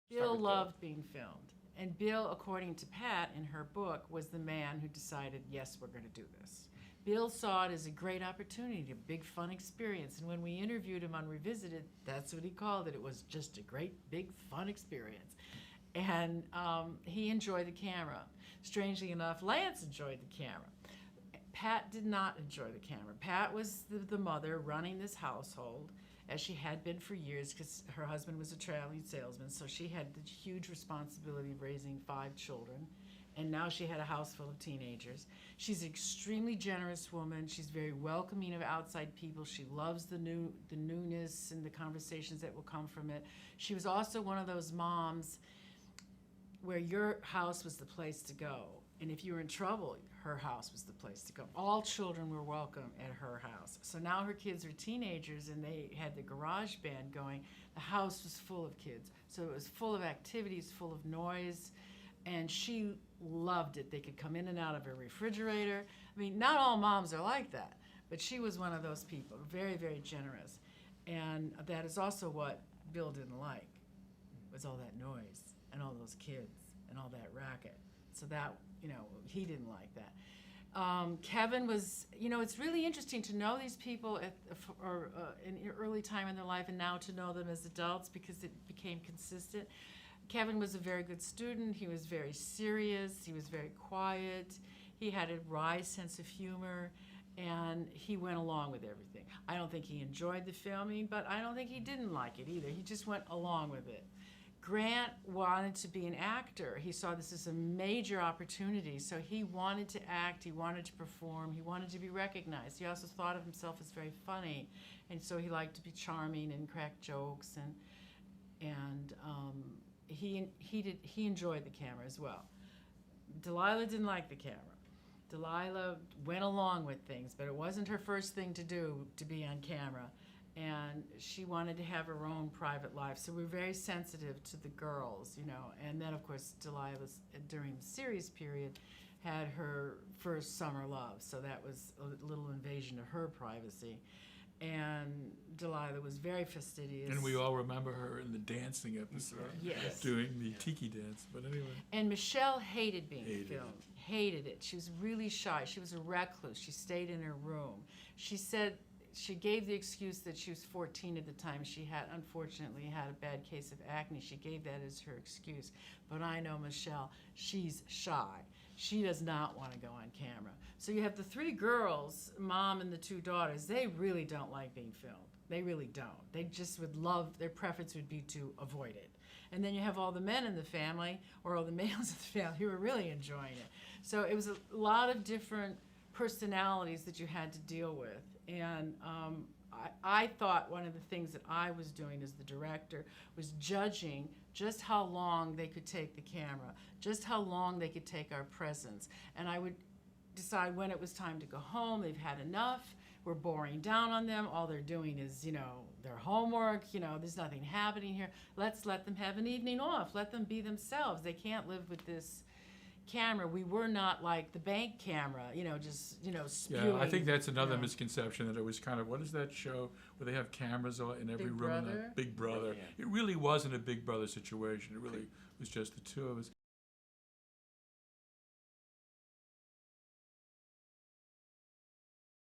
Bill loved being filmed. And Bill, according to Pat in her book, was the man who decided, yes, we're going to do this. Bill saw it as a great opportunity, a big fun experience. And when we interviewed him on Revisited, that's what he called it. It was just a great big fun experience. And he enjoyed the camera. Strangely enough, Lance enjoyed the camera. Pat did not enjoy the camera. Pat was the mother running this household, as she had been for years, because her husband was a traveling salesman, so she had the huge responsibility of raising 5 children, and now she had a house full of teenagers. She's an extremely generous woman. She's very welcoming of outside people. She loves the newness and the conversations that will come from it. She was also one of those moms where your house was the place to go. And if you were in trouble, her house was the place to go. All children were welcome at her house. So now her kids are teenagers and they had the garage band going. The house was full of kids. So it was full of activities, full of noise. And she loved it. They could come in and out of her refrigerator. I mean, not all moms are like that, but she was one of those people, very, very generous. And that is also what Bill didn't like, was all that noise and all those kids and all that racket. So that, he didn't like that. Kevin was, it's really interesting to know these people in early time in their life and now to know them as adults because it became consistent. Kevin was a very good student. He was very serious. He was very quiet. He had a wry sense of humor, and he went along with everything. I don't think he enjoyed the filming, but I don't think he didn't like it either. He just went along with it. Grant wanted to be an actor. He saw this as a major opportunity, so he wanted to act, he wanted to perform, he wanted to be recognized. He also thought of himself as very funny, and so he liked to be charming and crack jokes, and he enjoyed the camera as well. Delilah didn't like the camera. Delilah went along with things, but it wasn't her first thing to do to be on camera. And she wanted to have her own private life. So we were very sensitive to the girls, And then, of course, Delilah, during the series period, had her first summer love. So that was a little invasion of her privacy. And Delilah was very fastidious. And we all remember her in the dancing episode. Yes. Doing the tiki dance. But anyway. And Michelle hated being filmed. Hated it. She was really shy. She was a recluse. She stayed in her room. She said... She gave the excuse that she was 14 at the time. She had, unfortunately, had a bad case of acne. She gave that as her excuse. But I know Michelle, she's shy. She does not want to go on camera. So you have the 3 girls, mom and the 2 daughters. They really don't like being filmed. They really don't. They just would love, their preference would be to avoid it. And then you have all the men in the family, or all the males in the family, who are really enjoying it. So it was a lot of different personalities that you had to deal with. And I thought one of the things that I was doing as the director was judging just how long they could take the camera, just how long they could take our presence. And I would decide when it was time to go home. They've had enough. We're boring down on them. All they're doing is, their homework. There's nothing happening here. Let's let them have an evening off. Let them be themselves. They can't live with this camera. We were not like the bank camera, spewing. Yeah, I think that's another misconception, that it was kind of, what is that show where they have cameras in every Big room? Brother? Big Brother. Yeah. It really wasn't a Big Brother situation. It really was just the 2 of us.